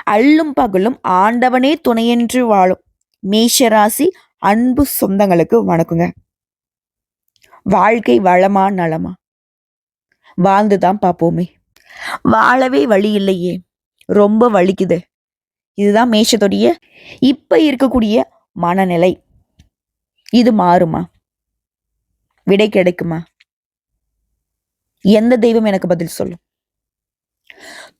அல்லும் பகலும் ஆண்டவனே துணையென்று வாழும் மேஷராசி அன்பு சொந்தங்களுக்கு வணக்குங்க. வாழ்க்கை வளமா நலமா வாழ்ந்துதான் பார்ப்போமே. வாழவே வழி இல்லையே, ரொம்ப வலிக்குது. இதுதான் மேஷத்துடைய இப்ப இருக்கக்கூடிய மனநிலை. இது மாறுமா? விடை கிடைக்குமா? எந்த தெய்வம் எனக்கு பதில் சொல்லும்?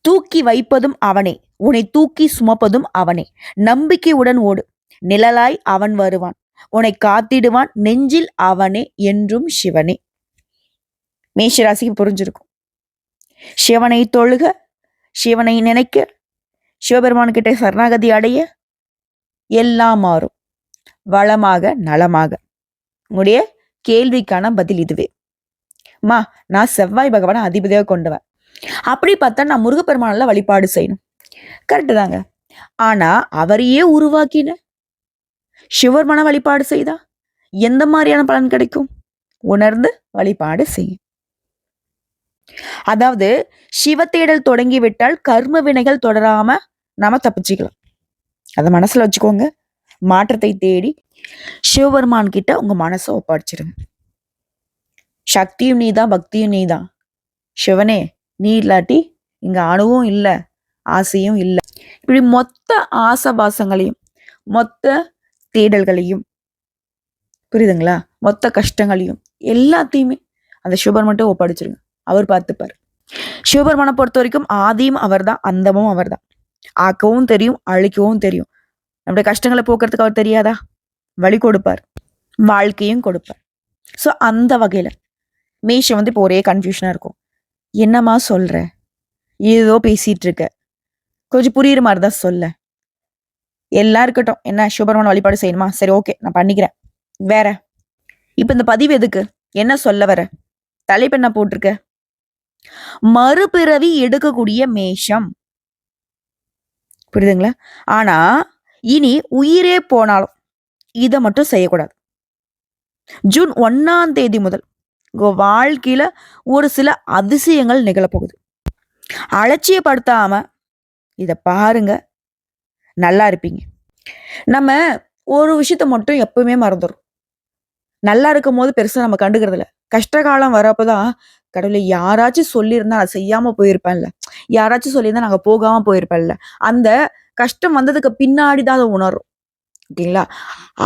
தூக்கி வைப்பதும் அவனே, உன்னை தூக்கி சுமப்பதும் அவனே. நம்பிக்கையுடன் ஓடு, நிழலாய் அவன் வருவான், உன்னை காத்திடுவான் நெஞ்சில் அவனே என்றும் சிவனே. மேஷராசிக்கு புரிஞ்சிருக்கும். சிவனை தொழுக, சிவனை நினைக்க, சிவபெருமான் கிட்ட சரணாகதி அடைய எல்லாம் மாறும், வளமாக நலமாக. உங்களுடைய கேள்விக்கான பதில் இதுவே. மா, நான் செவ்வாய் பகவானை அதிபதியாக கொண்டவன், அப்படி பார்த்தா நான் முருகப்பெருமானால வழிபாடு செய்யணும். கரெக்டு தாங்க. ஆனா அவரையே உருவாக்கின சிவபெருமான வழிபாடு செய்தா எந்த மாதிரியான பலன் கிடைக்கும்? உணர்ந்து வழிபாடு செய்யும். அதாவது சிவ தேடல் தொடங்கி விட்டால் கர்ம வினைகள் தொடராம நாம தப்பிச்சுக்கலாம். அதை மனசுல வச்சுக்கோங்க. மாற்றத்தை தேடி சிவபெருமான் கிட்ட உங்க மனசை ஒப்படைச்சிருங்க. சக்தியும் நீதான், பக்தியும் நீதான். சிவனே, நீ இல்லாட்டி இங்க அணுவும் இல்லை, ஆசையும் இல்லை. இப்படி மொத்த ஆசபாசங்களையும் மொத்த தேடல்களையும், புரியுதுங்களா, மொத்த கஷ்டங்களையும் எல்லாத்தையுமே அந்த சிவபெருமான்ட்ட ஒப்படைச்சிருங்க. அவர் பார்த்துப்பார். சிவபெருமானை பொறுத்த வரைக்கும் ஆதியும் அவர் தான், அந்தமும் அவர் தான். ஆக்கவும் தெரியும், அழிக்கவும் தெரியும். நம்முடைய கஷ்டங்களை போக்குறதுக்கு அவர் தெரியாதா? வழி கொடுப்பார், வாழ்க்கையும் கொடுப்பார். ஸோ அந்த வகையில மேஷம் இப்போ ஒரே கன்ஃபியூஷனா இருக்கும். என்னம்மா சொல்ற, ஏதோ பேசிட்டு இருக்க, கொஞ்சம் புரியுற மாதிரி தான் சொல்ல. எல்லாம் இருக்கட்டும், என்ன சிவபெருமான் வழிபாடு செய்யணுமா? சரி, ஓகே, நான் பண்ணிக்கிறேன். வேற இப்ப இந்த பதிவு எதுக்கு? என்ன சொல்ல வர? தலைப்பு என்ன போட்டிருக்க? மறுபிறவி எடுக்கக்கூடிய மேஷம், புரியுதுங்களா? ஆனா இனி உயிரே போனாலும் இதை மட்டும் செய்யக்கூடாது. ஜூன் 1 முதல் உங்க வாழ்க்கையில ஒரு சில அதிசயங்கள் நிகழப்போகுது. அலட்சியப்படுத்தாம இத பாருங்க, நல்லா இருப்பீங்க. நம்ம ஒரு விஷயத்த மட்டும் எப்பவுமே மறந்துடும். நல்லா இருக்கும் போது பெருசா நம்ம கண்டுக்கிறது இல்லை. கஷ்ட காலம் வரப்பதான் கடவுளை யாராச்சும் சொல்லியிருந்தா நான் செய்யாம போயிருப்பேன்ல, யாராச்சும் சொல்லியிருந்தா நாங்க போகாம போயிருப்பேன்ல, அந்த கஷ்டம் வந்ததுக்கு பின்னாடிதான் அதை உணரும். ஓகேங்களா?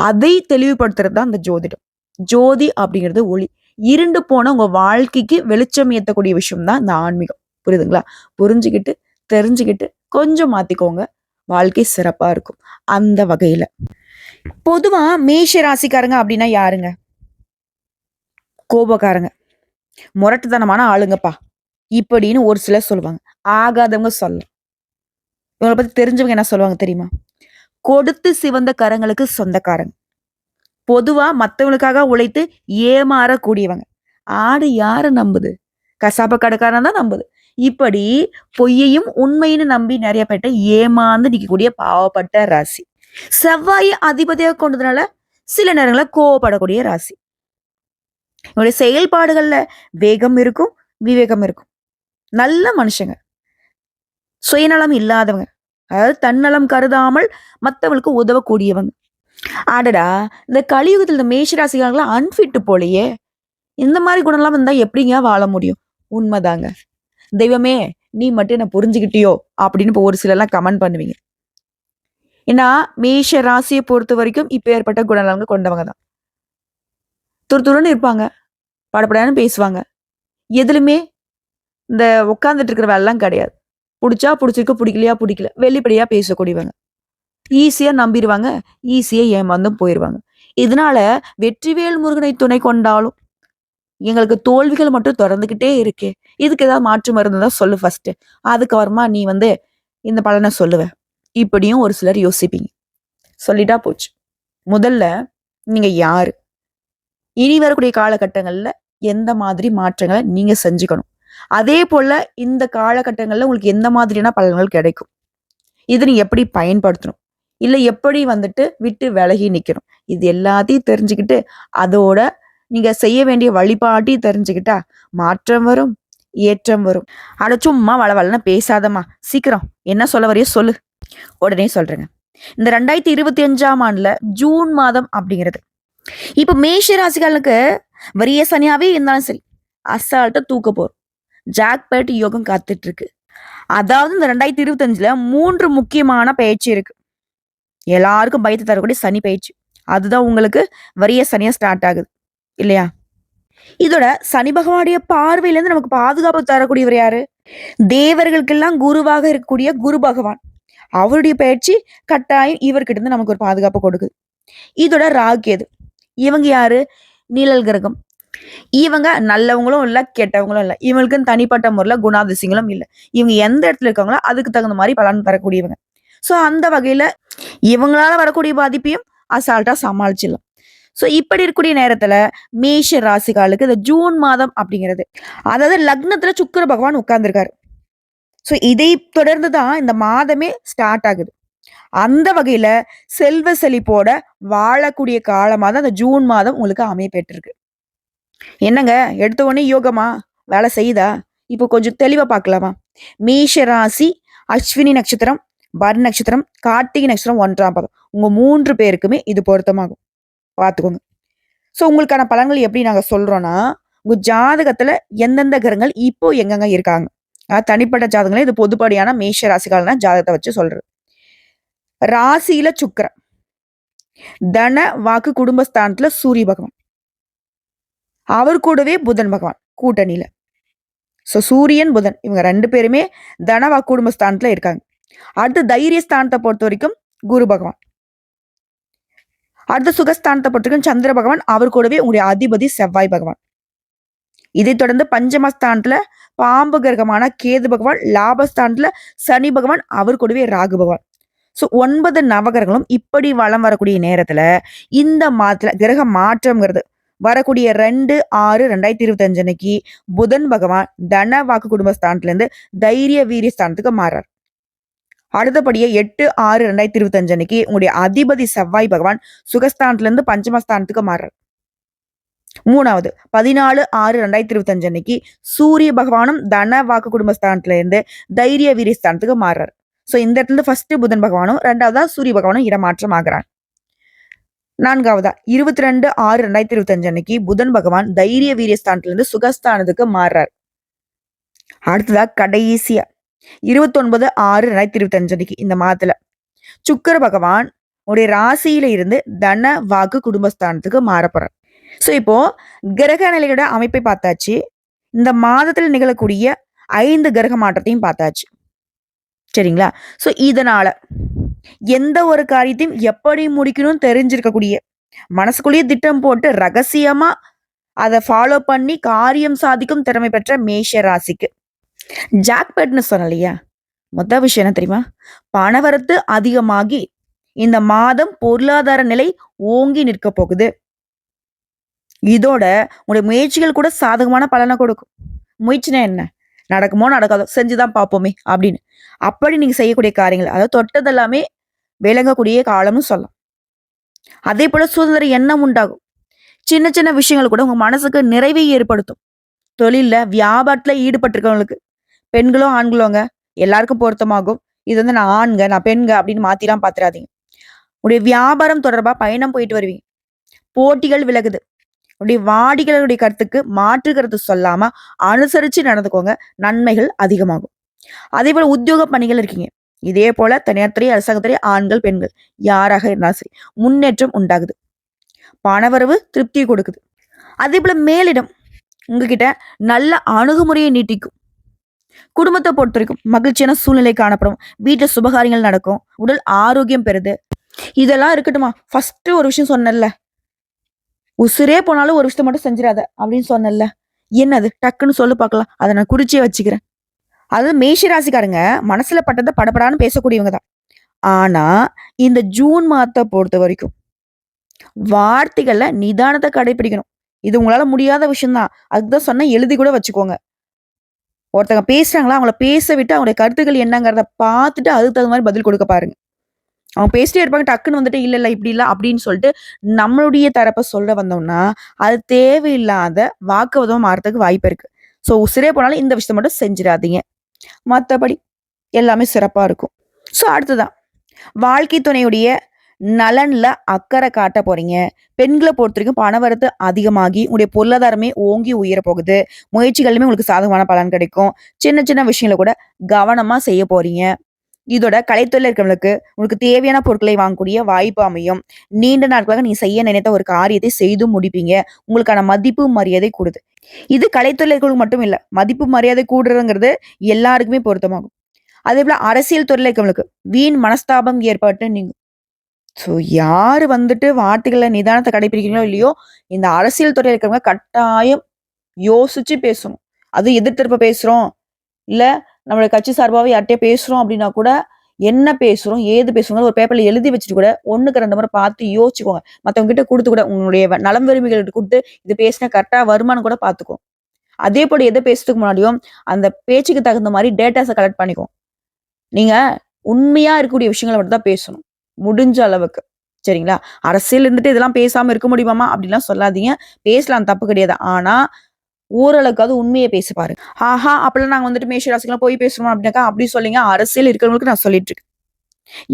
அதை தெளிவுபடுத்துறது தான் அந்த ஜோதிடம். ஜோதி அப்படிங்கிறது ஒளி. இருண்டு போன உங்க வாழ்க்கைக்கு வெளிச்சம் ஏற்றக்கூடிய விஷயம் தான் இந்த ஆன்மீகம். புரியுதுங்களா? புரிஞ்சுக்கிட்டு தெரிஞ்சுக்கிட்டு கொஞ்சம் மாத்திக்கோங்க, வாழ்க்கை சிறப்பா இருக்கும். அந்த வகையில பொதுவா மேஷ ராசிக்காரங்க அப்படின்னா யாருங்க? கோபக்காரங்க, முரட்டுத்தனமான ஆளுங்கப்பா இப்படின்னு ஒரு சிலர் சொல்லுவாங்க. ஆகாதவங்க சொல்லலாம். இவங்களை பத்தி தெரிஞ்சவங்க என்ன சொல்லுவாங்க தெரியுமா? கொடுத்து சிவந்த கரங்களுக்கு சொந்தக்காரங்க. பொதுவா மத்தவங்களுக்காக உழைத்து ஏமாறக்கூடியவங்க. ஆடு யார நம்புது? கசாப்ப கடைக்காரன் தான் நம்புது. இப்படி பொய்யையும் உண்மைன்னு நம்பி நிறைய பேர்ட்ட ஏமாந்து நிற்கக்கூடிய பாவப்பட்ட ராசி. செவ்வாயை அதிபதியாக கொண்டதுனால சில நேரங்கள கோவப்படக்கூடிய ராசி. இவங்களுடைய செயல்பாடுகள்ல வேகம் இருக்கும், விவேகம் இருக்கும். நல்ல மனுஷங்க, சுயநலம் இல்லாதவங்க, அதாவது தன்னலம் கருதாமல் மற்றவங்களுக்கு உதவக்கூடியவங்க. ஆடடா, இந்த கலியுகத்தில் இந்த மேஷராசிக்காரங்களாம் அன்ஃபிட்டு போலையே. இந்த மாதிரி குணம்லாம் வந்தா எப்படிங்க வாழ முடியும்? உண்மைதாங்க. தெய்வமே, நீ மட்டும் என்ன புரிஞ்சுக்கிட்டியோ அப்படின்னு இப்போ ஒரு சிலர்லாம் கமெண்ட் பண்ணுவீங்க. ஏன்னா மேஷ ராசியை பொறுத்த வரைக்கும் இப்ப ஏற்பட்ட குணநலங்க கொண்டவங்க தான். துருத்துருன்னு இருப்பாங்க, படப்படான்னு பேசுவாங்க. எதுலுமே இந்த உட்காந்துட்டு இருக்கிற வேலைலாம் கிடையாது. பிடிச்சா பிடிச்சிருக்கு, பிடிக்கலையா பிடிக்கல, வெளிப்படையா பேசக்கூடியவங்க. ஈஸியா நம்பிடுவாங்க, ஈஸியா ஏமாந்தும் போயிடுவாங்க. இதனால வெற்றிவேல் முருகனை துணை கொண்டாலும் எங்களுக்கு தோல்விகள் மட்டும் தொடர்ந்துகிட்டே இருக்கு. இதுக்கு ஏதாவது மாற்று மருந்து தான் சொல்லு ஃபர்ஸ்ட், அதுக்கப்புறமா நீ இந்த பலனை சொல்லுவ. இப்படியும் ஒரு சிலர் யோசிப்பீங்க. சொல்லிட்டா போச்சு. முதல்ல நீங்க யாரு, இனி வரக்கூடிய காலகட்டங்கள்ல எந்த மாதிரி மாற்றங்களை நீங்க செஞ்சுக்கணும், அதே போல இந்த காலகட்டங்கள்ல உங்களுக்கு எந்த மாதிரியான பலன்கள் கிடைக்கும், இதை நீ எப்படி பயன்படுத்தணும், இல்ல எப்படி விட்டு விலகி நிக்கணும், இது எல்லாத்தையும் தெரிஞ்சுக்கிட்டு அதோட நீங்க செய்ய வேண்டிய வழிபாட்டையும் தெரிஞ்சுக்கிட்டா மாற்றம் வரும், ஏற்றம் வரும். அட சும்மா வளவலன்னு பேசாதம்மா, சீக்கிரம் என்ன சொல்ல வரையோ சொல்லு. உடனே சொல்றேங்க. இந்த 2025ஆம் ஆண்டுல ஜூன் மாதம் அப்படிங்கிறது. இப்ப மேஷ ராசிக்காரனுக்கு வரிய சனியாவே இருந்தாலும் சரி, அசால்ட்டா தூக்க போறோம். ஜாக்பாட் யோகம் காத்துட்டு இருக்கு. அதாவது இந்த 2025ல 3 முக்கியமான பயிற்சி இருக்கு. எல்லாருக்கும் பயத்தை தரக்கூடிய சனி பயிற்சி. அதுதான் உங்களுக்கு வரிய சனியா ஸ்டார்ட் ஆகுது. இல்லையா? இதோட சனி பகவானுடைய பார்வையிலேருந்து நமக்கு பாதுகாப்பு தரக்கூடியவர் யாரு? தேவர்களுக்கெல்லாம் குருவாக இருக்கக்கூடிய குரு பகவான். அவருடைய பயிற்சி கட்டாயம் இவர்கிட்ட இருந்து நமக்கு ஒரு பாதுகாப்பு கொடுக்குது. இதோட ராகு கேது. இவங்க யாரு? நிழல் கிரகம். இவங்க நல்லவங்களும் இல்ல, கெட்டவங்களும் இல்ல. இவங்களுக்குன்னு தனிப்பட்ட முறையில குணாதிசயங்களும் இல்ல. இவங்க எந்த இடத்துல இருக்காங்களோ அதுக்கு தகுந்த மாதிரி பலன் தரக்கூடியவங்க. ஸோ அந்த வகையில இவங்களால வரக்கூடிய பாதிப்பையும் அசால்ட்டா சமாளிச்சிடலாம். ஸோ இப்படி இருக்கக்கூடிய நேரத்துல மேஷ ராசிக்காலுக்கு இந்த ஜூன் மாதம் அப்படிங்கிறது, அதாவது லக்னத்துல சுக்கிர பகவான் உட்கார்ந்துருக்காரு. ஸோ இதை தொடர்ந்து தான் இந்த மாதமே ஸ்டார்ட் ஆகுது. அந்த வகையில செல்வ செழிப்போட வாழக்கூடிய காலமா தான் அந்த ஜூன் மாதம் உங்களுக்கு அமையப்பெற்றிருக்கு. என்னங்க எடுத்த உடனே யோகமா வேலை செய்யுதா? இப்போ கொஞ்சம் தெளிவா பார்க்கலாமா? மேஷ ராசி, அஸ்வினி நட்சத்திரம், பரணி நட்சத்திரம், கார்த்திகை நட்சத்திரம் 1ஆம் பாதம். உங்க 3 பேருக்குமே இது பொருத்தமாகும். பார்த்துக்கோங்க. ஸோ உங்களுக்கான பலன்கள் எப்படி நாங்க சொல்றோம்னா, உங்க ஜாதகத்துல எந்தெந்த கிரகங்கள் இப்போ எங்கெங்க இருக்காங்க. தனிப்பட்ட ஜாதகங்களே இது பொதுப்படியான மேஷ ராசிக்காரன ஜாதகத்தை வச்சு சொல்றது. ராசியில சுக்கிரன், தன வாக்கு குடும்பஸ்தானத்துல சூரிய பகவான், அவர் கூடவே புதன் பகவான் கூட்டணியில. ஸோ சூரியன் புதன் இவங்க 2 பேருமே தன வாக்கு குடும்பஸ்தானத்துல இருக்காங்க. அடுத்து தைரிய ஸ்தானத்தை பொறுத்த வரைக்கும் குரு பகவான், அடுத்த சுகஸ்தானத்தை பொறுத்த வரைக்கும் சந்திர பகவான், அவர் கூடவே உங்களுடைய அதிபதி செவ்வாய் பகவான். இதைத் தொடர்ந்து பஞ்சமஸ்தானத்துல பாம்பு கிரகமான கேது பகவான், லாபஸ்தானத்துல சனி பகவான், அவர் கூடவே ராகு பகவான். ஸோ 9 நவகிரகங்களும் இப்படி வலம் வரக்கூடிய நேரத்துல இந்த மாதத்துல கிரக மாற்றம்ங்கிறது வரக்கூடிய 2/6/2025 அன்னைக்கு புதன் பகவான் தன வாக்கு குடும்பஸ்தானத்துல இருந்து தைரிய வீரிய ஸ்தானத்துக்கு மாறார். அடுத்தபடியே 8/6/2025 அன்னைக்கு உங்களுடைய அதிபதி செவ்வாய் பகவான் சுகஸ்தானத்துல இருந்து பஞ்சமஸ்தானத்துக்கு மாறார். 3வது 14/6/2025 அன்னைக்கு சூரிய பகவானும் தன வாக்கு குடும்பஸ்தானத்துல இருந்து தைரிய வீரிய ஸ்தானத்துக்கு மாறார். ஸோ இந்த இடத்துல ஃபர்ஸ்ட் புதன் பகவானும் 2வதா சூரிய பகவானும் இடமாற்றம் ஆகிறார். 4வதா 22/6/2025 அன்னைக்கு புதன் பகவான் தைரிய வீரிய ஸ்தானத்துல இருந்து சுகஸ்தானத்துக்கு மாறார். அடுத்ததா கடைசியா 29/6/2025 அன்னைக்கு இந்த மாதத்துல சுக்கிர பகவான் உடைய ராசியில இருந்து தன வாக்கு குடும்பஸ்தானத்துக்கு மாறப்போறார். ஸோ இப்போ கிரக நிலையோட அமைப்பை பார்த்தாச்சு. இந்த மாதத்தில் நிகழக்கூடிய 5 கிரக மாற்றத்தையும் பார்த்தாச்சு. சரிங்களா? ஸோ இதனால எந்த ஒரு காரியத்தையும் எப்படி முடிக்கணும்னு தெரிஞ்சிருக்கக்கூடிய, மனசுக்குள்ளேயே திட்டம் போட்டு ரகசியமா அதை ஃபாலோ பண்ணி காரியம் சாதிக்கும் திறமை பெற்ற மேஷ ராசிக்கு ஜாக்பாட்னு சொன்னேன் இல்லையா? மொத்த விஷயம் என்ன தெரியுமா? பணவரத்து அதிகமாகி இந்த மாதம் பொருளாதார நிலை ஓங்கி நிற்க போகுது. இதோட உங்களுடைய முயற்சிகள் கூட சாதகமான பலனை கொடுக்கும். முயற்சினா என்ன? நடக்குமோ நடக்காதோ செஞ்சுதான் பார்ப்போமே அப்படின்னு. அப்படி நீங்க செய்யக்கூடிய காரியங்கள், அதாவது தொட்டதெல்லாமே விளங்கக்கூடிய காலம்னு சொல்லலாம். அதே போல சுதந்திர எண்ணம் உண்டாகும். சின்ன சின்ன விஷயங்கள் கூட உங்க மனசுக்கு நிறைவை ஏற்படுத்தும். தொழில்ல வியாபாரத்துல ஈடுபட்டிருக்கவங்களுக்கு, பெண்களோ ஆண்களோங்க, எல்லாருக்கும் பொருத்தமாகும். இது வந்து நான் ஆண்க நான் பெண்க அப்படின்னு மாத்திலாம் பாத்துறாதீங்க. உடைய வியாபாரம் தொடர்பா பயணம் போயிட்டு வருவீங்க. போட்டிகள் விலகுது. உடைய வாடிக்கையாளருடைய கருத்துக்கு மாற்று கருத்து சொல்லாம அனுசரிச்சு நடந்துக்கோங்க. நன்மைகள் அதிகமாகும். அதே போல உத்தியோக பணிகள் இருக்கீங்க. இதே போல தனியார் துறை, அரசாங்க துறை, ஆண்கள் பெண்கள் யாராக இருந்தாலும் சரி முன்னேற்றம் உண்டாகுது. பணவரவு திருப்தியை கொடுக்குது. அதே போல மேலிடம் உங்ககிட்ட நல்ல அணுகுமுறையை நீட்டிக்கும். குடும்பத்தை பொறுத்த வரைக்கும் மகிழ்ச்சியான சூழ்நிலை காணப்படும். வீட்டுல சுபகாரியங்கள் நடக்கும். உடல் ஆரோக்கியம் பெறுது. இதெல்லாம் இருக்கட்டுமா? ஃபர்ஸ்ட் ஒரு விஷயம் சொன்னேன்ல, உசுரே போனாலும் ஒரு விஷயத்த மட்டும் செஞ்சிடாத அப்படின்னு சொன்னேன்ல, என்னது? டக்குன்னு சொல்லு பார்க்கலாம். அதை நான் குறிச்சே வச்சுக்கிறேன். அதாவது மேஷ ராசிக்காரங்க மனசுல பட்டதை படபடான்னு பேசக்கூடியவங்க தான். ஆனா இந்த ஜூன் மாதத்தை பொறுத்த வரைக்கும் வார்த்தைகள்ல நிதானத்தை கடைபிடிக்கணும். இது உங்களால முடியாத விஷயம்தான். அதுதான் சொன்னேன், எழுதி கூட வச்சுக்கோங்க. ஒருத்தங்க பேசுறாங்களா, அவங்கள பேச விட்டு அவங்களுடைய கருத்துக்கள் என்னங்கிறத பார்த்துட்டு அதுக்கு தகுந்த மாதிரி பதில் கொடுக்க பாருங்க. அவங்க பேசிட்டே இருப்பாங்க, டக்குன்னு வந்துட்டு இல்ல இல்ல இப்படி இல்ல அப்படின்னு சொல்லிட்டு நம்மளுடைய தரப்பை சொல்ல வந்தோம்னா அது தேவையில்லாத வாக்குவாதம் மாறதுக்கு வாய்ப்பு இருக்கு. ஸோ உசிரே போனாலும் இந்த விஷயத்த மட்டும் செஞ்சிடாதீங்க. மற்றபடி எல்லாமே சிறப்பா இருக்கும். ஸோ அடுத்ததான் வாழ்க்கை துணையுடைய நலன்ல அக்கறை காட்ட போறீங்க. பெண்கள பொறுத்தவரைக்கும் பணவரத்து அதிகமாகி, உங்களுடைய பொருளாதாரமே ஓங்கி உயர போகுது. முயற்சிகள்லயுமே உங்களுக்கு சாதகமான பலன் கிடைக்கும். சின்ன சின்ன விஷயங்கள கூட கவனமா செய்ய போறீங்க. இதோட கலைத்துறையில இருக்கிறவங்களுக்கு உங்களுக்கு தேவையான பொருட்களை வாங்கக்கூடிய வாய்ப்பு அமையும். நீண்ட நாட்களாக நீங்க செய்ய நினைத்த ஒரு காரியத்தை செய்து முடிப்பீங்க. உங்களுக்கான மதிப்பு, மரியாதை கூடுது. இது கலைத்துறையில இருக்கிறவங்களுக்கு மட்டும் இல்ல. மதிப்பு, மரியாதை கூடுறதுங்கிறது எல்லாருக்குமே பொருத்தமாகும். அதேபோல அரசியல் துறையில இருக்கிறவங்களுக்கு வீண் மனஸ்தாபம் ஏற்பட்டு நீங்க ஸோ யாரு வந்துட்டு வார்த்தைகள்ல நிதானத்த கடைபிடிக்கிறீங்களோ இல்லையோ, இந்த அரசியல் துறையில இருக்கிறவங்க கட்டாயம் யோசிச்சு பேசணும். அதுவும் எதிர் பேசுறோம். இல்ல நம்மளுடைய கட்சி சார்பாவே யார்ட்டயோ பேசுறோம் அப்டின்னா கூட, என்ன பேசுறோம்? ஏது பேசுறோம்ன்னு ஒரு பேப்பர்ல எழுதி வச்சுட்டு கூட 1க்கு 2 முறை பார்த்து யோசிச்சுக்கோங்க. மத்தவங்க கிட்ட குடுத்து கூட உங்களுடைய நலம் விரும்பிகள்ட்ட குடுத்து, இது பேசினா கரெக்ட்டா வருமான்னு கூட பார்த்துக்கோங்க. அதேபோல எத பேசுறதுக்கு முன்னாடியும், அந்த பேச்சுக்கு தகுந்த மாரி டேட்டாஸ கலெக்ட் பண்ணிக்கோங்க. நீங்க உண்மையா இருக்கக்கூடிய விஷயங்கள மட்டும் தான் பேசணும். முடிஞ்ச அளவுக்கு. சரிங்களா? அரசியல் இருந்துட்டு இதெல்லாம் பேசாம இருக்க முடியுமாம்மா? அப்படிலாம் சொல்லாதீங்க. பேசலாம் தப்பு கிடையாது. ஆனா, ஓரளவுக்காவது உண்மைய பேசி பாருங்க. ஆஹா! அப்பலாம் நாங்க வந்துட்டு மேஷ ராசிக்கெல்லாம் பொய் பேசுறோம் அப்படின்னாக்கா, அப்படி சொல்லிங்க. அரசியல் இருக்கிறவங்களுக்கு நான் சொல்லிட்டு இருக்கேன்.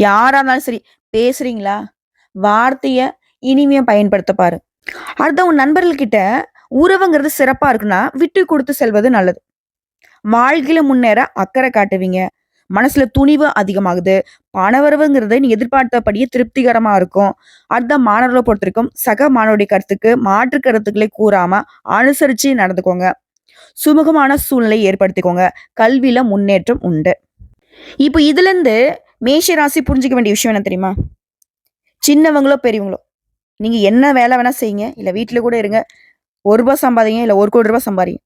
யாரா இருந்தாலும் சரி, பேசுறீங்களா? வார்த்தைய இனிமையா பயன்படுத்த பாருங்க. அடுத்து உங்க நண்பர்கள் கிட்ட உறவுங்கிறது சிறப்பா இருக்குன்னா, விட்டு குடுத்து செல்வது நல்லது. வாழ்க்கையில முன்னேற அக்கறை காட்டுவீங்க. மனசுல துணிவு அதிகமாகுது. பணவரவுங்கிறது நீ எதிர்பார்த்தபடியே திருப்திகரமா இருக்கும். அடுத்த மாணவர்கள பொறுத்தவரைக்கும் சக மாணவருடைய கருத்துக்கு மாற்று கருத்துக்களை கூறாம அனுசரிச்சு நடந்துக்கோங்க. சுமூகமான சூழ்நிலை ஏற்படுத்திக்கோங்க. கல்வியில முன்னேற்றம் உண்டு. இப்ப இதுலருந்து மேஷ ராசி புரிஞ்சுக்க வேண்டிய விஷயம் என்ன தெரியுமா? சின்னவங்களோ, பெரியவங்களோ, நீங்க என்ன வேலை வேணா செய்யுங்க. இல்ல வீட்ல கூட இருங்க. ரூ. 1 சம்பாதிங்க. இல்ல ரூ. 1,00,00,000 சம்பாரிங்க.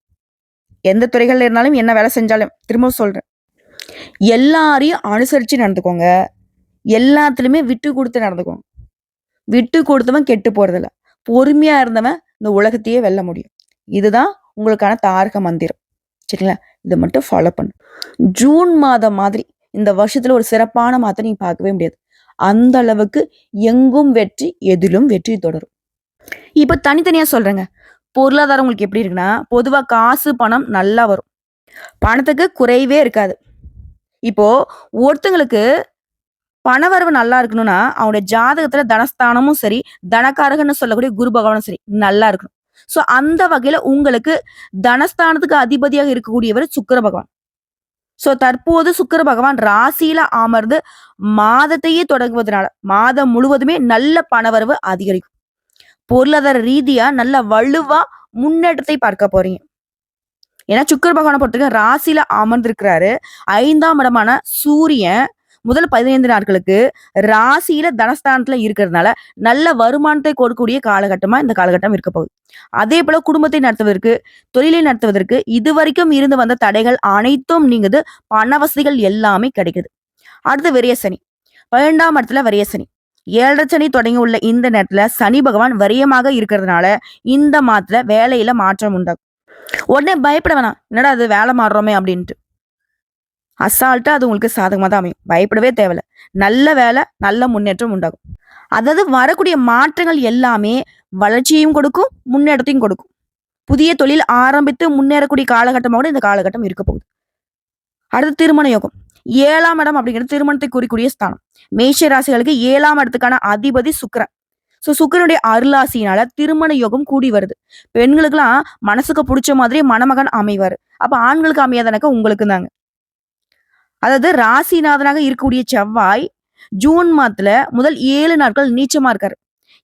எந்த துறைகள்ல இருந்தாலும், என்ன வேலை செஞ்சாலும், திரும்பவும் சொல்றேன். எல்லாரையும் அனுசரிச்சு நடந்துக்கோங்க. எல்லாத்துலயுமே விட்டு குடுத்து நடந்துக்கோங்க. விட்டு குடுத்தவன் கெட்டு போறதில்ல. பொறுமையா இருந்தவன் இந்த உலகத்தையே வெல்ல முடியும். இதுதான் உங்களுக்கான தாரக மந்திரம். சரிங்களா? இத மட்டும் ஃபாலோ பண்ணு. ஜூன் மாதம் மாதிரி இந்த வருஷத்துல ஒரு சிறப்பான மாதத்த நீங்க பார்க்கவே முடியாது. அந்த அளவுக்கு எங்கும் வெற்றி, எதிலும் வெற்றி தொடரும். இப்ப தனித்தனியா சொல்றேங்க. பொருளாதாரம் உங்களுக்கு எப்படி இருக்குன்னா, பொதுவா காசு, பணம் நல்லா வரும். பணத்துக்கு குறைவே இருக்காது. இப்போ ஒருத்தங்களுக்கு பணவரவு நல்லா இருக்கணும்னா, அவனுடைய ஜாதகத்துல தனஸ்தானமும் சரி, தனகாரகன்னு சொல்லக்கூடிய குரு பகவானும் சரி, நல்லா இருக்கணும். ஸோ அந்த வகையில உங்களுக்கு தனஸ்தானத்துக்கு அதிபதியாக இருக்கக்கூடியவர் சுக்கிர பகவான். ஸோ தற்போது சுக்கிர பகவான் ராசியில அமர்ந்து மாதத்தையே தொடங்குவதனால, மாதம் முழுவதுமே நல்ல பணவரவு அதிகரிக்கும். பொருளாதார ரீதியா நல்ல வலுவா முன்னேற்றத்தை பார்க்க போறீங்க. ஏன்னா சுக்கிர பகவான பொறுத்தவரைக்கும் ராசியில அமர்ந்திருக்கிறாரு. 5ஆம் இடமான சூரியன் முதல் 15 நாட்களுக்கு ராசியில தனஸ்தானத்துல இருக்கிறதுனால, நல்ல வருமானத்தை கொடுக்கக்கூடிய காலகட்டமா இந்த காலகட்டம் இருக்க போகுது. அதேபோல குடும்பத்தை நடத்துவதற்கு, தொழிலை நடத்துவதற்கு இதுவரைக்கும் இருந்து வந்த தடைகள் அனைத்தும் நீங்குது. பண வசதிகள் எல்லாமே கிடைக்குது. அடுத்து விரயசனி. 12ஆம் இடத்துல விரயசனி. 7 சனி தொடங்கி உள்ள இந்த நேரத்துல சனி பகவான் விரயமாக இருக்கிறதுனால, இந்த மாதத்துல வேலையில மாற்றம் உண்டாகும். உடனே பயப்பட வேணாம். என்னடா அது வேலை மாறுறோமே அப்படின்ட்டு. அசால்ட்டா அது உங்களுக்கு சாதகமா தான் அமையும். பயப்படவே தேவையில்ல. நல்ல வேலை, நல்ல முன்னேற்றம் உண்டாகும். அதாவது வரக்கூடிய மாற்றங்கள் எல்லாமே வளர்ச்சியையும் கொடுக்கும், முன்னேற்றத்தையும் கொடுக்கும். புதிய தொழில் ஆரம்பித்து முன்னேறக்கூடிய காலகட்டமா கூட இந்த காலகட்டம் இருக்க போகுது. அடுத்து திருமண யோகம். 7ஆம் இடம் அப்படிங்கிறது திருமணத்தை குறிக்கூடிய ஸ்தானம். மேஷ ராசிகளுக்கு 7ஆம் இடத்துக்கான அதிபதி சுக்கிரன். ஸோ சுக்கிரனுடைய அருளாசியினால திருமண யோகம் கூடி வருது. பெண்களுக்கெல்லாம் மனசுக்கு புடிச்ச மாதிரி மணமகன் அமைவாரு. அப்ப ஆண்களுக்கு அமையாதனாக்கா உங்களுக்கு தாங்க. அதாவது ராசிநாதனாக இருக்கக்கூடிய செவ்வாய் ஜூன் மாதத்துல முதல் 7 நாட்கள் நீச்சமா இருக்காரு.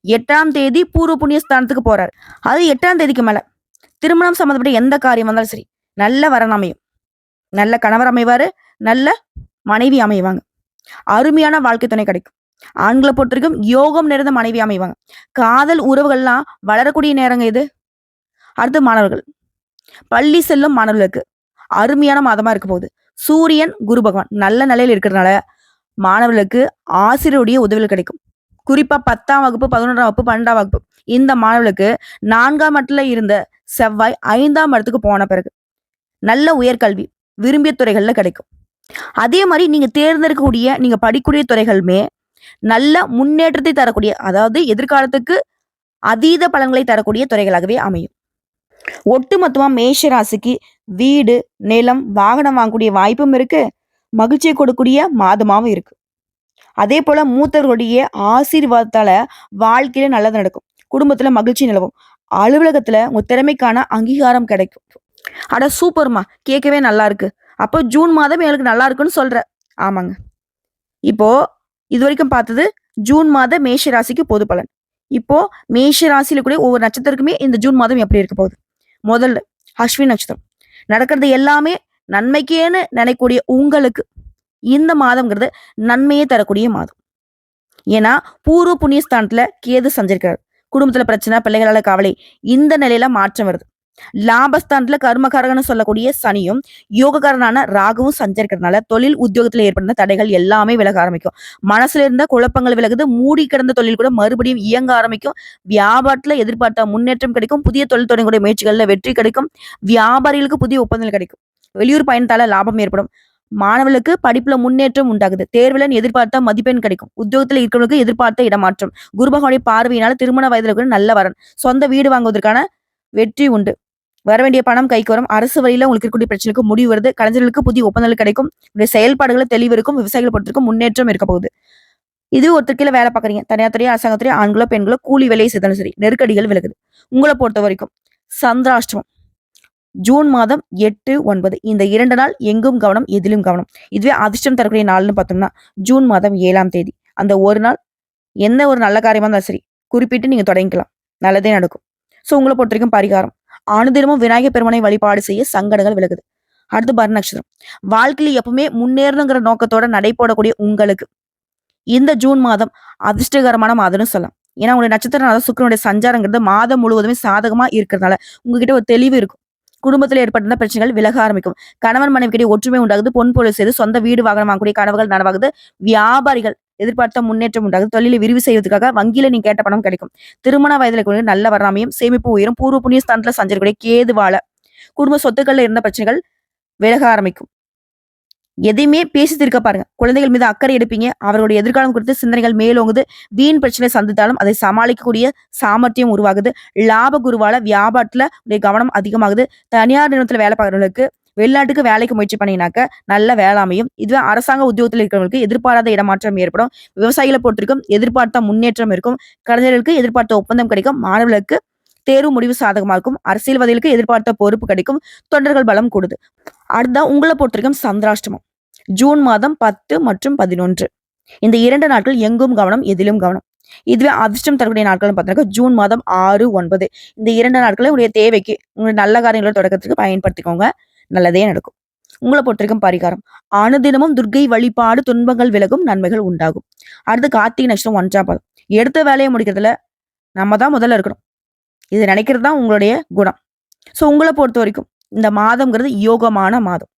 8ஆம் தேதி பூர்வ புண்ணிய ஸ்தானத்துக்கு போறாரு. அது 8ஆம் தேதிக்கு மேல திருமணம் சம்மந்தப்பட்ட எந்த காரியம் வந்தாலும் சரி, நல்ல வரன் அமையும். நல்ல கணவர் அமைவாரு. நல்ல மனைவி அமைவாங்க. அருமையான வாழ்க்கை துணை கிடைக்கும். ஆண்கள பொறுத்தவரைக்கும் யோகம் நிறைந்த மனைவி அமைவாங்க. காதல் உறவுகள்லாம் வளரக்கூடிய நேரங்க இது. அடுத்து மாணவர்கள். பள்ளி செல்லும் மாணவர்களுக்கு அருமையான மாதமா இருக்க போகுது. சூரியன், குரு பகவான் நல்ல நிலையில இருக்கிறதுனால மாணவர்களுக்கு ஆசிரியருடைய உதவிகள் கிடைக்கும். குறிப்பா 10ஆம் வகுப்பு, 11ஆம் வகுப்பு, 12ஆம் வகுப்பு இந்த மாணவர்களுக்கு 4ஆம் இடத்துல இருந்த செவ்வாய் 5ஆம் இடத்துக்கு போன பிறகு நல்ல உயர்கல்வி விரும்பிய துறைகள்ல கிடைக்கும். அதே மாரி நீங்க தேர்ந்தெடுக்கக்கூடிய, நீங்க படிக்கக்கூடிய துறைகளுமே நல்ல முன்னேற்றத்தை தரக்கூடிய, அதாவது எதிர்காலத்துக்கு அதீத பலன்களை தரக்கூடிய துறைகளாகவே அமையும். ஒட்டுமொத்தமா மேஷ ராசிக்கு வீடு, நிலம், வாகனம் வாங்கக்கூடிய வாய்ப்பும் இருக்கு. மகிழ்ச்சியை கொடுக்கக்கூடிய மாதமாவும் இருக்கு. அதே போல மூத்தவர்களுடைய ஆசீர்வாதத்தால வாழ்க்கையில நல்லது நடக்கும். குடும்பத்துல மகிழ்ச்சி நிலவும். அலுவலகத்துல உங்க திறமைக்கான அங்கீகாரம் கிடைக்கும். அட சூப்பர்மா! கேட்கவே நல்லா இருக்கு. அப்போ ஜூன் மாதம் எங்களுக்கு நல்லா இருக்குன்னு சொல்ற. ஆமாங்க. இப்போ இதுவரைக்கும் பார்த்தது ஜூன் மாத மேஷ ராசிக்கு பொது பலன். இப்போ மேஷ ராசியில கூடிய ஒவ்வொரு நட்சத்திரக்குமே இந்த ஜூன் மாதம் எப்படி இருக்க போகுது? முதல்ல அஸ்வினி நட்சத்திரம். நடக்கிறது எல்லாமே நன்மைக்கேன்னு நினைக்கக்கூடிய உங்களுக்கு இந்த மாதம்ங்கிறது நன்மையே தரக்கூடிய மாதம். ஏன்னா பூர்வ புண்ணிய ஸ்தானத்துல கேது சஞ்சரிக்கிறார். குடும்பத்துல பிரச்சனை, பிள்ளைகளால கவலை, இந்த நிலையில மாற்றம் வருது. லாபஸ்தானத்துல கர்மகாரகன்னு சொல்லக்கூடிய சனியும் யோகக்காரனான ராகுவும் சஞ்சரிக்கிறதுனால தொழில் உத்தியோகத்துல ஏற்படுத்த தடைகள் எல்லாமே விலக ஆரம்பிக்கும். மனசுல இருந்த குழப்பங்கள் விலகுது. மூடி கிடந்த தொழில் கூட மறுபடியும் இயங்க ஆரம்பிக்கும். வியாபாரத்துல எதிர்பார்த்த முன்னேற்றம் கிடைக்கும். புதிய தொழில் தொடங்கக்கூடிய முயற்சிகள்ல வெற்றி கிடைக்கும். வியாபாரிகளுக்கு புதிய ஒப்பந்தங்கள் கிடைக்கும். வெளியூர் பயணத்தால லாபம் ஏற்படும். மாணவர்களுக்கு படிப்புல முன்னேற்றம் உண்டாகுது. தேர்வுல எதிர்பார்த்த மதிப்பெண் கிடைக்கும். உத்தியோகத்துல இருக்கிறவங்களுக்கு எதிர்பார்த்த இடமாற்றம். குரு பகவானுடைய பார்வையினால திருமண வயதுல கூட நல்ல வரன். சொந்த வீடு வாங்குவதற்கான வெற்றி உண்டு. வர வேண்டிய பணம் கைக்கு வரும். அரசு வழியில உங்களுக்கு இருக்கக்கூடிய பிரச்சனைக்கு முடிவு வருது. கலைஞர்களுக்கு புதிய ஒப்பந்தங்கள் கிடைக்கும். உங்களுடைய செயல்பாடுகளை தெளிவு இருக்கும். விவசாயிகளை பொறுத்திருக்கும் முன்னேற்றம் இருக்க போகுது. இது ஒருத்தர் கீழே வேலை பார்க்குறீங்க. தனியார் துறையோ, அரசாங்கத்துறையோ, ஆண்களோ, பெண்களோ கூலி வேலையை செய்தாலும் சரி, நெருக்கடிகள் விலகுது. உங்களை பொறுத்த வரைக்கும் சந்திராஷ்டமம் ஜூன் மாதம் 8, 9 இந்த 2 நாள் எங்கும் கவனம், எதிலும் கவனம். இதுவே அதிர்ஷ்டம் தரக்கூடிய நாள்னு பார்த்தோம்னா ஜூன் மாதம் 7ஆம் தேதி. அந்த ஒரு நாள் எந்த ஒரு நல்ல காரியமா இருந்தாலும் சரி குறிப்பிட்டு நீங்க தொடங்கிக்கலாம். நல்லதே நடக்கும். ஸோ உங்களை பொறுத்த வரைக்கும் பரிகாரம் அனுதினமும் விநாயகர் பெருமானை வழிபாடு செய்ய சங்கடங்கள் விலகுது. அடுத்து பரண நட்சத்திரம். வாழ்க்கையில எப்பவுமே முன்னேறணுங்கிற நோக்கத்தோட நடைபோடக்கூடிய உங்களுக்கு இந்த ஜூன் மாதம் அதிர்ஷ்டகரமான மாதம்னு சொல்லலாம். ஏன்னா உங்களுடைய நட்சத்திர சுக்கிரனுடைய சஞ்சாரங்கிறது மாதம் முழுவதுமே சாதகமா இருக்கிறதுனால உங்ககிட்ட ஒரு தெளிவு இருக்கும். குடும்பத்தில் ஏற்பட்டிருந்த பிரச்சனைகள் விலக ஆரம்பிக்கும். கணவன் மனைவிக்கிடையே ஒற்றுமை உண்டாகுது. பொன் பொருள் செய்து சொந்த வீடு வாகனம் வாங்கக்கூடிய கனவுகள் நனவாகுது. வியாபாரிகள் எதிர்பார்த்த முன்னேற்றம் உண்டாகுது. தொழிலை விரிவு செய்வதற்காக வங்கியில நீங்க கேட்ட பணம் கிடைக்கும். திருமண வயதுல கூட நல்ல வராமையும் சேமிப்பு உயரும். பூர்வ புண்ணிய ஸ்தானத்துல சஞ்சரிக்கூடிய கேதுவால குடும்ப சொத்துக்கள்ல இருந்த பிரச்சனைகள் விலக ஆரம்பிக்கும். எதையுமே பேசி தீர்க்க பாருங்க. குழந்தைகள் மீது அக்கறை எடுப்பீங்க. அவர்களுடைய எதிர்காலம் குறித்து சிந்தனைகள் மேலோங்குது. வீண் பிரச்சனை சந்தித்தாலும் அதை சமாளிக்கக்கூடிய சாமர்த்தியம் உருவாகுது. லாப குருவால வியாபாரத்துல உடைய கவனம் அதிகமாகுது. தனியார் நிறுவனத்துல வேலை பார்க்கறவங்களுக்கு வெளிநாட்டுக்கு வேலைக்கு முயற்சி பண்ணினாக்க நல்ல வேலை அமையும். இதுவே அரசாங்க உத்தியோகத்தில் இருக்கிறவங்களுக்கு எதிர்பாராத இடமாற்றம் ஏற்படும். விவசாயிகளை பொறுத்திருக்கும் எதிர்பார்த்த முன்னேற்றம் இருக்கும். கலைஞர்களுக்கு எதிர்பார்த்த ஒப்பந்தம் கிடைக்கும். மாணவர்களுக்கு தேர்வு முடிவு சாதகமா இருக்கும். அரசியல்வாதிகளுக்கு எதிர்பார்த்த பொறுப்பு கிடைக்கும். தொண்டர்கள் பலம் கூடுது. அடுத்தா உங்களை பொறுத்திருக்கும் சந்திராஷ்டமம் ஜூன் மாதம் 10 மற்றும் 11 இந்த 2 நாட்கள் எங்கும் கவனம், எதிலும் கவனம். இதுவே அதிர்ஷ்டம் தரக்கூடிய நாட்கள் பார்த்தீங்கன்னா ஜூன் மாதம் 6, 9 இந்த 2 நாட்களை உடைய தேவைக்கு உங்களுடைய நல்ல காரியங்களை தொடக்கத்துக்கு பயன்படுத்திக்கோங்க. நல்லதே நடக்கும். உங்களை பொறுத்திருக்கும் பரிகாரம் அனுதினமும் துர்க்கை வழிபாடு துன்பங்கள் விலகும், நன்மைகள் உண்டாகும். அடுத்து கார்த்திகை நட்சத்திரம் 1ஆம் பாதம். எடுத்த வேலையை முடிக்கிறதுல நம்ம தான் முதல்ல இருக்கணும். இது நினைக்கிறது தான் உங்களுடைய குணம். ஸோ உங்களை பொறுத்த வரைக்கும் இந்த மாதம்ங்கிறது யோகமான மாதம்,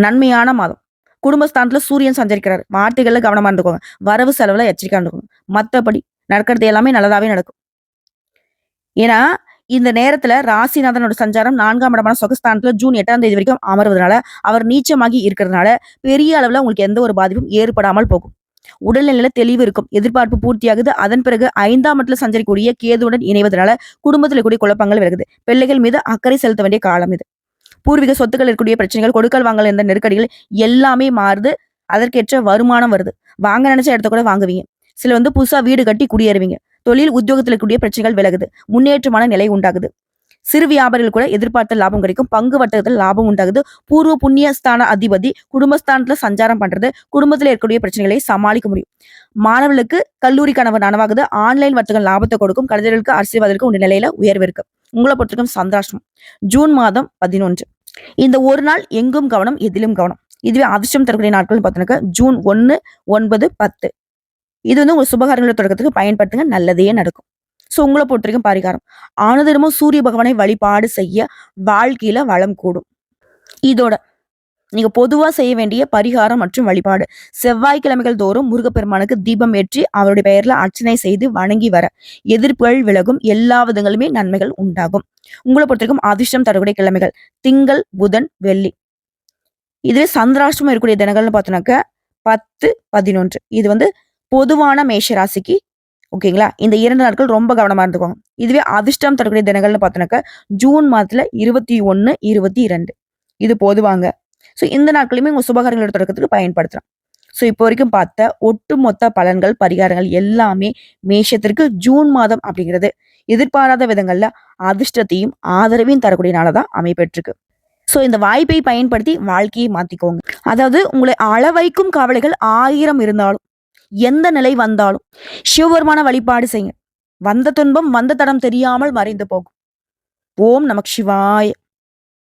நன்மையான மாதம். குடும்பஸ்தானத்துல சூரியன் சஞ்சரிக்கிறார். வார்த்தைகள்ல கவனமா இருந்துக்கோங்க. வரவு செலவுல எச்சரிக்கையா இருந்துக்கோங்க. மத்தபடி நடக்கிறது எல்லாமே நல்லதாவே நடக்கும். ஏன்னா இந்த நேரத்துல ராசிநாதனோட சஞ்சாரம் 4ஆம் இடமான சொகஸ்தானத்துல ஜூன் 8ஆம் தேதி வரைக்கும் அமர்வதனால அவர் நீச்சமாகி இருக்கிறதுனால பெரிய அளவுல உங்களுக்கு எந்த ஒரு பாதிப்பும் ஏற்படாமல் போகும். உடல்நிலையில தெளிவு இருக்கும். எதிர்பார்ப்பு பூர்த்தியாகுது. அதன் பிறகு 5ஆம் இடத்துல சஞ்சரிக்கூடிய கேதுவுடன் இணைவதனால குடும்பத்தில் கூடிய குழப்பங்கள் விலகுது. பிள்ளைகள் மீது அக்கறை செலுத்த வேண்டிய காலம் இது. பூர்வீக சொத்துக்கள் இருக்கக்கூடிய பிரச்சனைகள், கொடுக்கல் வாங்கல் என்ற நெருக்கடிகள் எல்லாமே மாறுது. அதற்கேற்ற வருமானம் வருது. வாங்க நினைச்ச இடத்த கூட வாங்குவீங்க. சில புதுசா வீடு கட்டி குடியேறுவீங்க. தொழில் உத்தியோகத்தில் இருக்கக்கூடிய பிரச்சனைகள் விலகுது. முன்னேற்றமான நிலை உண்டாகுது. சிறு வியாபாரிகள் கூட எதிர்பார்த்த லாபம் கிடைக்கும். பங்கு வர்த்தகத்தில் லாபம் உண்டாகுது. பூர்வ புண்ணிய ஸ்தான அதிபதி குடும்பஸ்தானத்துல சஞ்சாரம் பண்றது குடும்பத்துல இருக்கக்கூடிய பிரச்சனைகளை சமாளிக்க முடியும். மாணவர்களுக்கு கல்லூரி கனவு நனவாகுது. ஆன்லைன் வர்த்தகம் லாபத்தை கொடுக்கும். கலைஞர்களுக்கு அரசியல்வாதிகளுக்கு உங்க நிலையில உயர்வு இருக்கு. உங்களை பொறுத்திருக்கும் சந்திராஷ்டமம் ஜூன் மாதம் 11 இந்த ஒரு நாள் எங்கும் கவனம், எதிலும் கவனம். இதுவே அதிர்ஷ்டம் தரக்கூடிய நாட்கள் பார்த்தீங்கன்னா ஜூன் 1, 9, 10 இது உங்க சுபகாரங்களோட தொடக்கத்துக்கு பயன்படுத்துங்க. நல்லதே நடக்கும். ஸோ உங்களை பொறுத்திருக்கும் பரிகாரம் அனுதினமும் சூரிய பகவானை வழிபாடு செய்ய வாழ்க்கையில வளம் கூடும். இதோட நீங்க பொதுவா செய்ய வேண்டிய பரிகாரம் மற்றும் வழிபாடு செவ்வாய்க்கிழமைகள் தோறும் முருகப்பெருமானுக்கு தீபம் ஏற்றி அவருடைய பெயர்ல அர்ச்சனை செய்து வணங்கி வர எதிர்ப்புகள் விலகும். எல்லா விதங்களுமே நன்மைகள் உண்டாகும். உங்களை பொறுத்திருக்கும் அதிர்ஷ்டம் தரக்கூடிய கிழமைகள் திங்கள், புதன், வெள்ளி. இதுவே சந்திராஷ்டமம் இருக்கக்கூடிய தினங்கள்னு பார்த்தோம்னாக்க 10, 11 இது பொதுவான மேஷ ராசிக்கு ஓகேங்களா. இந்த 2 நாட்கள் ரொம்ப கவனமா இருந்துக்கோங்க. இதுவே அதிர்ஷ்டம் தரக்கூடிய தினங்கள்னு பார்த்தோம்னாக்க ஜூன் மாதத்துல 21, 22 இது பொதுவாங்க. ஸோ இந்த நாட்களுமே உங்க சுபகாரங்களோட தொடக்கத்துக்கு பயன்படுத்தலாம். ஸோ இப்போ வரைக்கும் பார்த்த ஒட்டுமொத்த பலன்கள், பரிகாரங்கள் எல்லாமே மேஷத்திற்கு ஜூன் மாதம் அப்படிங்கிறது எதிர்பாராத விதங்கள்ல அதிர்ஷ்டத்தையும், ஆதரவையும் தரக்கூடிய நாளா தான் அமையப்பெற்றிருக்கு. ஸோ இந்த வாய்ப்பை பயன்படுத்தி வாழ்க்கையை மாத்திக்கோங்க. அதாவது உங்களை அளவைக்கும் கவலைகள் 1000 இருந்தாலும், எந்த நிலை வந்தாலும் சிவபெருமான வழிபாடு செய்யுங்க. வந்த துன்பம், வந்த தடம் தெரியாமல் மறைந்து போகும். ஓம் நமக் சிவாய!